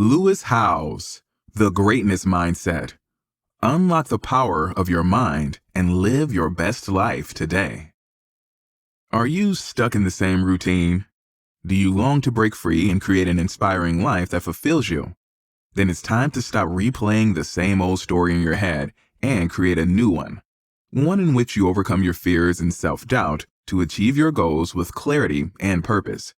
Lewis Howes, The Greatness Mindset. Unlock the power of your mind and live your best life today. Are you stuck in the same routine? Do you long to break free and create an inspiring life that fulfills you? Then it's time to stop replaying the same old story in your head and create a new one in which you overcome your fears and self-doubt to achieve your goals with clarity and purpose.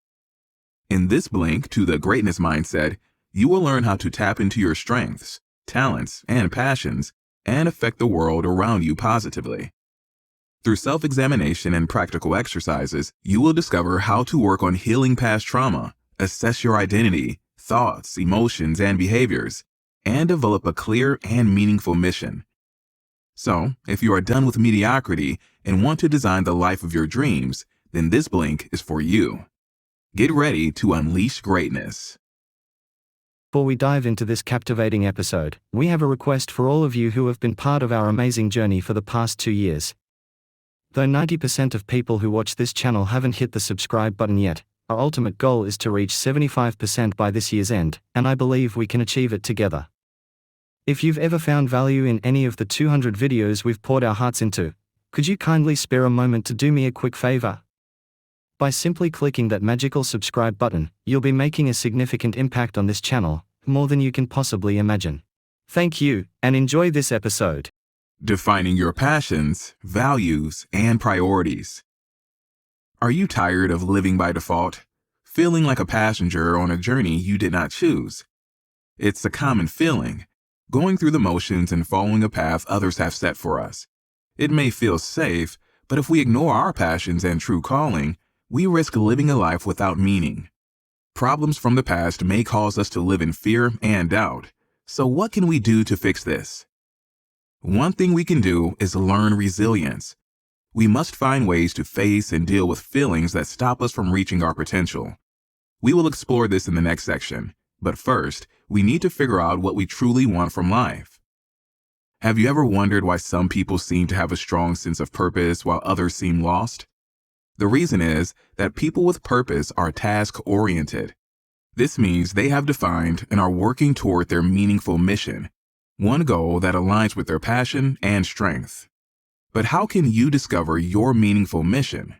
In this link to the Greatness Mindset, you will learn how to tap into your strengths, talents, and passions and affect the world around you positively. Through self-examination and practical exercises, you will discover how to work on healing past trauma, assess your identity, thoughts, emotions, and behaviors, and develop a clear and meaningful mission. So, if you are done with mediocrity and want to design the life of your dreams, then this link is for you. Get ready to unleash greatness. Before we dive into this captivating episode, we have a request for all of you who have been part of our amazing journey for the past 2 years. Though 90% of people who watch this channel haven't hit the subscribe button yet, our ultimate goal is to reach 75% by this year's end, and I believe we can achieve it together. If you've ever found value in any of the 200 videos we've poured our hearts into, could you kindly spare a moment to do me a quick favor? By simply clicking that magical subscribe button, you'll be making a significant impact on this channel, more than you can possibly imagine. Thank you, and enjoy this episode. Defining your passions, values, and priorities. Are you tired of living by default, feeling like a passenger on a journey you did not choose? It's a common feeling, going through the motions and following a path others have set for us. It may feel safe, but if we ignore our passions and true calling, we risk living a life without meaning. Problems from the past may cause us to live in fear and doubt. So what can we do to fix this? One thing we can do is learn resilience. We must find ways to face and deal with feelings that stop us from reaching our potential. We will explore this in the next section, but first, we need to figure out what we truly want from life. Have you ever wondered why some people seem to have a strong sense of purpose while others seem lost? The reason is that people with purpose are task-oriented. This means they have defined and are working toward their meaningful mission, one goal that aligns with their passion and strength. But how can you discover your meaningful mission?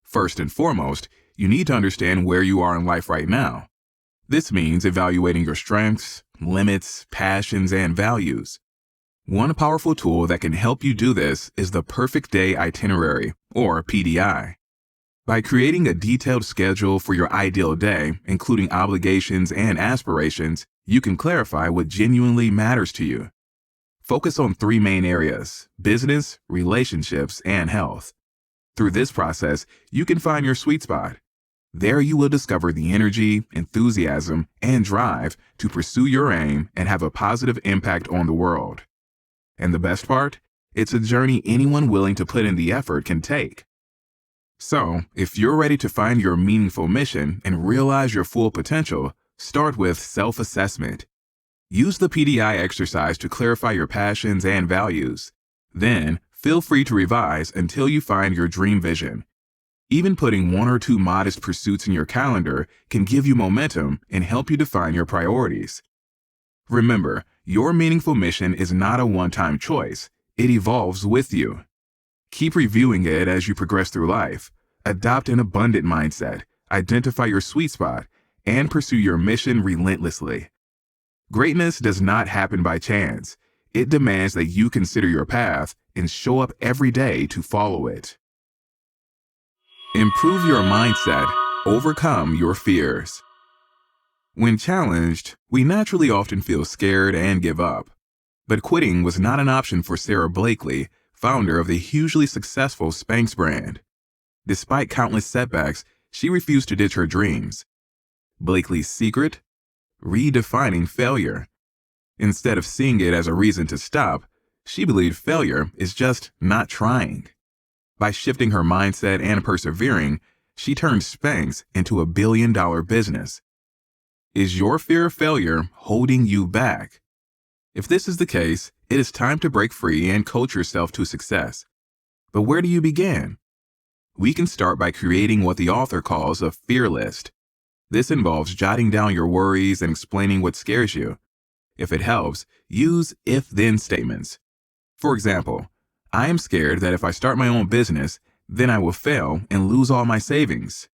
First and foremost, you need to understand where you are in life right now. This means evaluating your strengths, limits, passions, and values. One powerful tool that can help you do this is the Perfect Day Itinerary, or PDI. By creating a detailed schedule for your ideal day, including obligations and aspirations, you can clarify what genuinely matters to you. Focus on 3 main areas: business, relationships, and health. Through this process, you can find your sweet spot. There you will discover the energy, enthusiasm, and drive to pursue your aim and have a positive impact on the world. And the best part? It's a journey anyone willing to put in the effort can take. So, if you're ready to find your meaningful mission and realize your full potential, start with self-assessment. Use the PDI exercise to clarify your passions and values. Then, feel free to revise until you find your dream vision. Even putting 1 or 2 modest pursuits in your calendar can give you momentum and help you define your priorities. Remember, your meaningful mission is not a one-time choice. It evolves with you. Keep reviewing it as you progress through life. Adopt an abundant mindset, identify your sweet spot, and pursue your mission relentlessly. Greatness does not happen by chance. It demands that you consider your path and show up every day to follow it. Improve your mindset. Overcome your fears. When challenged, we naturally often feel scared and give up. But quitting was not an option for Sarah Blakely, founder of the hugely successful Spanx brand. Despite countless setbacks, she refused to ditch her dreams. Blakely's secret? Redefining failure. Instead of seeing it as a reason to stop, she believed failure is just not trying. By shifting her mindset and persevering, she turned Spanx into a billion-dollar business. Is your fear of failure holding you back? If this is the case, it is time to break free and coach yourself to success. But where do you begin? We can start by creating what the author calls a fear list. This involves jotting down your worries and explaining what scares you. If it helps, use if-then statements. For example, I am scared that if I start my own business, then I will fail and lose all my savings.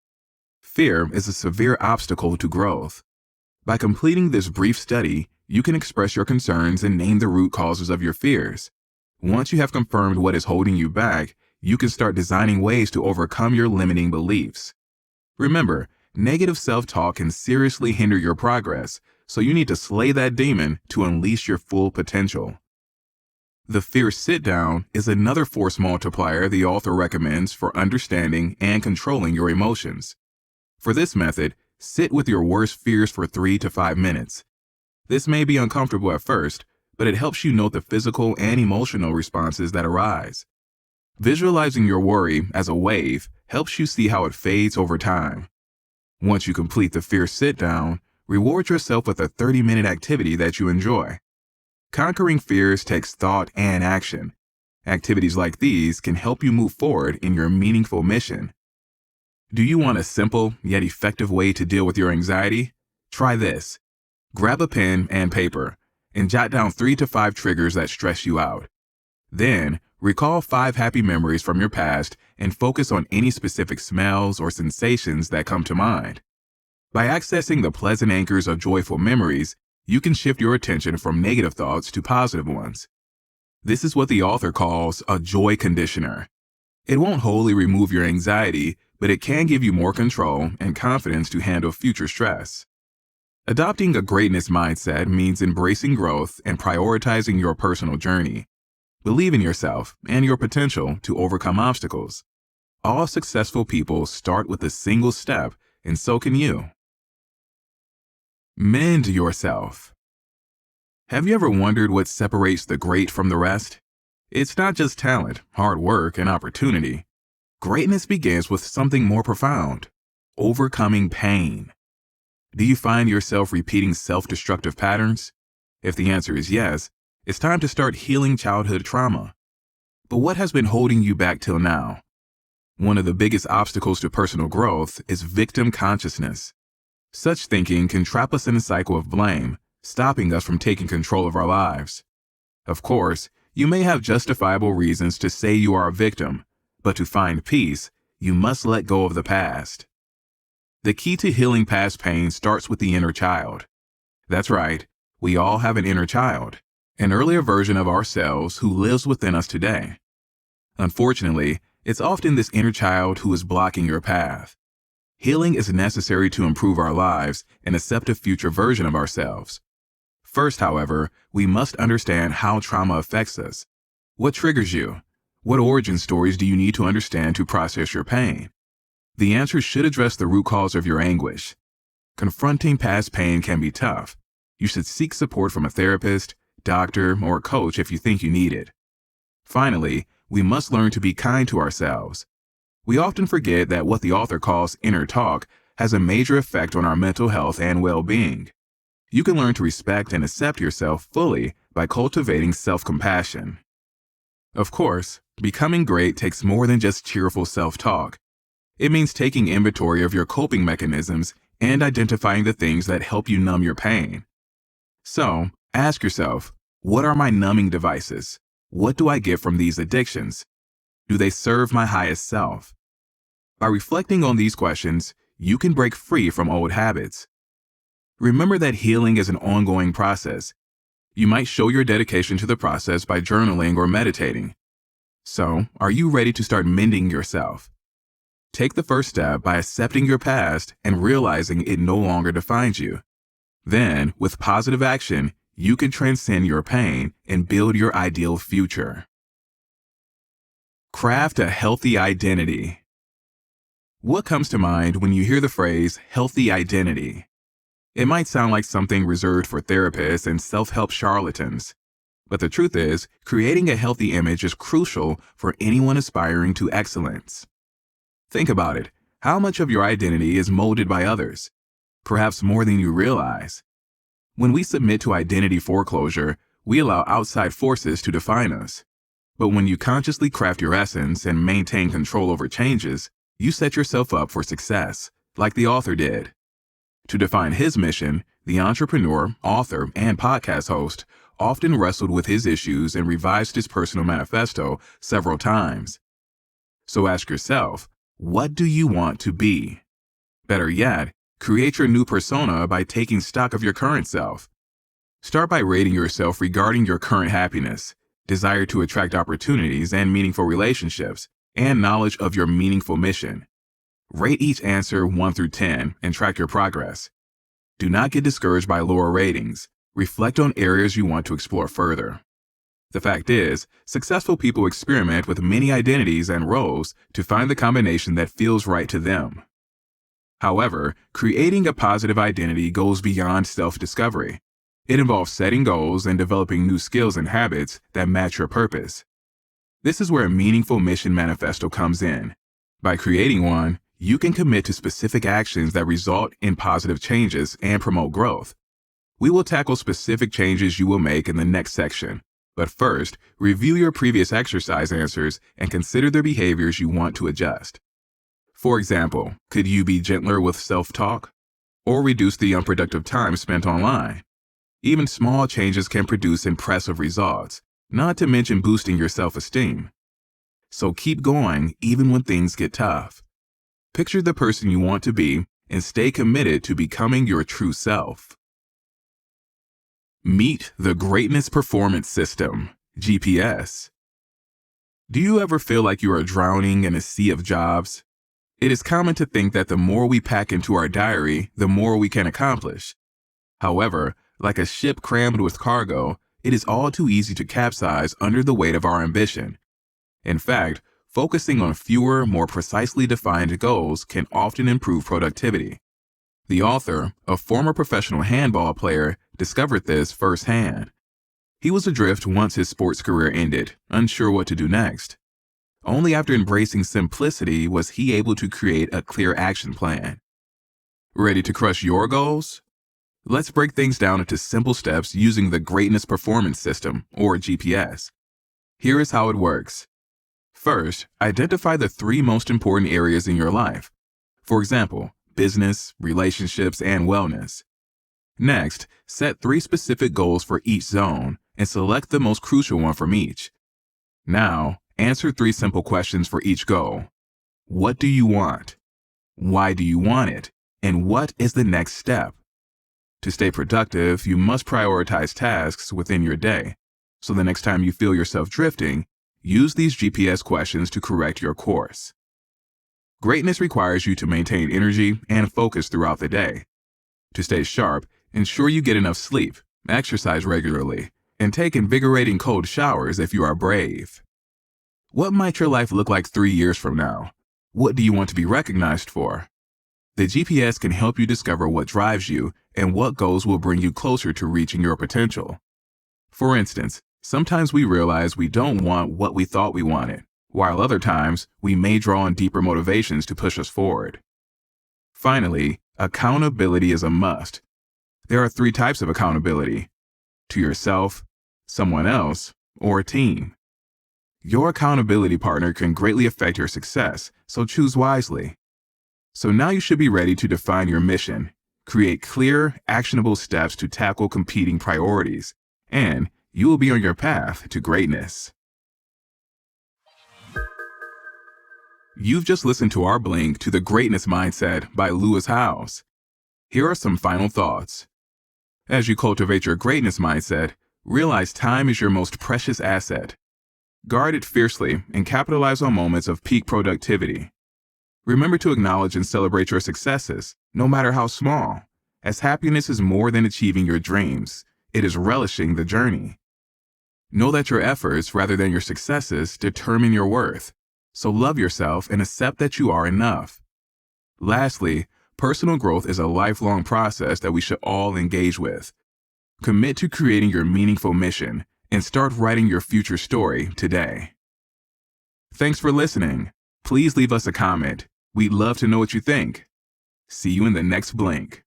Fear is a severe obstacle to growth. By completing this brief study, you can express your concerns and name the root causes of your fears. Once you have confirmed what is holding you back, you can start designing ways to overcome your limiting beliefs. Remember, negative self-talk can seriously hinder your progress, so you need to slay that demon to unleash your full potential. The fear sit-down is another force multiplier the author recommends for understanding and controlling your emotions. For this method, sit with your worst fears for 3 to 5 minutes. This may be uncomfortable at first, but it helps you note the physical and emotional responses that arise. Visualizing your worry as a wave helps you see how it fades over time. Once you complete the fear sit-down, reward yourself with a 30-minute activity that you enjoy. Conquering fears takes thought and action. Activities like these can help you move forward in your meaningful mission. Do you want a simple yet effective way to deal with your anxiety? Try this. Grab a pen and paper and jot down 3 to 5 triggers that stress you out. Then, recall 5 happy memories from your past and focus on any specific smells or sensations that come to mind. By accessing the pleasant anchors of joyful memories, you can shift your attention from negative thoughts to positive ones. This is what the author calls a joy conditioner. It won't wholly remove your anxiety, but it can give you more control and confidence to handle future stress. Adopting a greatness mindset means embracing growth and prioritizing your personal journey. Believe in yourself and your potential to overcome obstacles. All successful people start with a single step, and so can you. Mend yourself. Have you ever wondered what separates the great from the rest? It's not just talent, hard work, and opportunity. Greatness begins with something more profound: overcoming pain. Do you find yourself repeating self-destructive patterns? If the answer is yes, it's time to start healing childhood trauma. But what has been holding you back till now? One of the biggest obstacles to personal growth is victim consciousness. Such thinking can trap us in a cycle of blame, stopping us from taking control of our lives. Of course, you may have justifiable reasons to say you are a victim, but to find peace, you must let go of the past. The key to healing past pain starts with the inner child. That's right, we all have an inner child, an earlier version of ourselves who lives within us today. Unfortunately, it's often this inner child who is blocking your path. Healing is necessary to improve our lives and accept a future version of ourselves. First, however, we must understand how trauma affects us. What triggers you? What origin stories do you need to understand to process your pain? The answer should address the root cause of your anguish. Confronting past pain can be tough. You should seek support from a therapist, doctor, or coach if you think you need it. Finally, we must learn to be kind to ourselves. We often forget that what the author calls inner talk has a major effect on our mental health and well-being. You can learn to respect and accept yourself fully by cultivating self-compassion. Of course, becoming great takes more than just cheerful self-talk. It means taking inventory of your coping mechanisms and identifying the things that help you numb your pain. So, ask yourself, what are my numbing devices? What do I get from these addictions? Do they serve my highest self? By reflecting on these questions, you can break free from old habits. Remember that healing is an ongoing process. You might show your dedication to the process by journaling or meditating. So, are you ready to start mending yourself? Take the first step by accepting your past and realizing it no longer defines you. Then, with positive action, you can transcend your pain and build your ideal future. Craft a healthy identity. What comes to mind when you hear the phrase healthy identity? It might sound like something reserved for therapists and self-help charlatans. But the truth is, creating a healthy image is crucial for anyone aspiring to excellence. Think about it. How much of your identity is molded by others? Perhaps more than you realize. When we submit to identity foreclosure, we allow outside forces to define us. But when you consciously craft your essence and maintain control over changes, you set yourself up for success, like the author did. To define his mission, the entrepreneur, author, and podcast host often wrestled with his issues and revised his personal manifesto several times. So ask yourself, what do you want to be? Better yet, create your new persona by taking stock of your current self. Start by rating yourself regarding your current happiness, desire to attract opportunities and meaningful relationships, and knowledge of your meaningful mission. Rate each answer 1 through 10 and track your progress. Do not get discouraged by lower ratings. Reflect on areas you want to explore further. The fact is, successful people experiment with many identities and roles to find the combination that feels right to them. However, creating a positive identity goes beyond self-discovery. It involves setting goals and developing new skills and habits that match your purpose. This is where a meaningful mission manifesto comes in. By creating one, you can commit to specific actions that result in positive changes and promote growth. We will tackle specific changes you will make in the next section. But first, review your previous exercise answers and consider the behaviors you want to adjust. For example, could you be gentler with self-talk? Or reduce the unproductive time spent online? Even small changes can produce impressive results, not to mention boosting your self-esteem. So keep going even when things get tough. Picture the person you want to be and stay committed to becoming your true self. Meet the Greatness Performance System, GPS. Do you ever feel like you are drowning in a sea of jobs? It is common to think that the more we pack into our diary, the more we can accomplish. However, like a ship crammed with cargo, it is all too easy to capsize under the weight of our ambition. In fact, focusing on fewer, more precisely defined goals can often improve productivity. The author, a former professional handball player, discovered this firsthand. He was adrift once his sports career ended, unsure what to do next. Only after embracing simplicity was he able to create a clear action plan. Ready to crush your goals? Let's break things down into simple steps using the Greatness Performance System, or GPS. Here is how it works. First, identify the 3 most important areas in your life. For example, business, relationships, and wellness. Next, set 3 specific goals for each zone and select the most crucial one from each. Now, answer 3 simple questions for each goal. What do you want? Why do you want it? And what is the next step? To stay productive, you must prioritize tasks within your day. So the next time you feel yourself drifting, use these GPS questions to correct your course. Greatness requires you to maintain energy and focus throughout the day. To stay sharp, ensure you get enough sleep, exercise regularly, and take invigorating cold showers if you are brave. What might your life look like 3 years from now? What do you want to be recognized for? The GPS can help you discover what drives you and what goals will bring you closer to reaching your potential. For instance, sometimes we realize we don't want what we thought we wanted, while other times we may draw on deeper motivations to push us forward. Finally, accountability is a must. There are 3 types of accountability: to yourself, someone else, or a team. Your accountability partner can greatly affect your success, so choose wisely. So now you should be ready to define your mission, create clear, actionable steps to tackle competing priorities, and you will be on your path to greatness. You've just listened to our blink to the Greatness Mindset by Lewis Howes. Here are some final thoughts. As you cultivate your greatness mindset, realize time is your most precious asset. Guard it fiercely and capitalize on moments of peak productivity. Remember to acknowledge and celebrate your successes, no matter how small, as happiness is more than achieving your dreams. It is relishing the journey. Know that your efforts, rather than your successes, determine your worth. So love yourself and accept that you are enough. Lastly, personal growth is a lifelong process that we should all engage with. Commit to creating your meaningful mission and start writing your future story today. Thanks for listening. Please leave us a comment. We'd love to know what you think. See you in the next blink.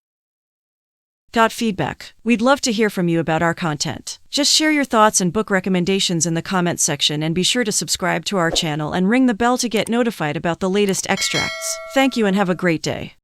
Got feedback? We'd love to hear from you about our content. Just share your thoughts and book recommendations in the comments section, and be sure to subscribe to our channel and ring the bell to get notified about the latest extracts. Thank you and have a great day.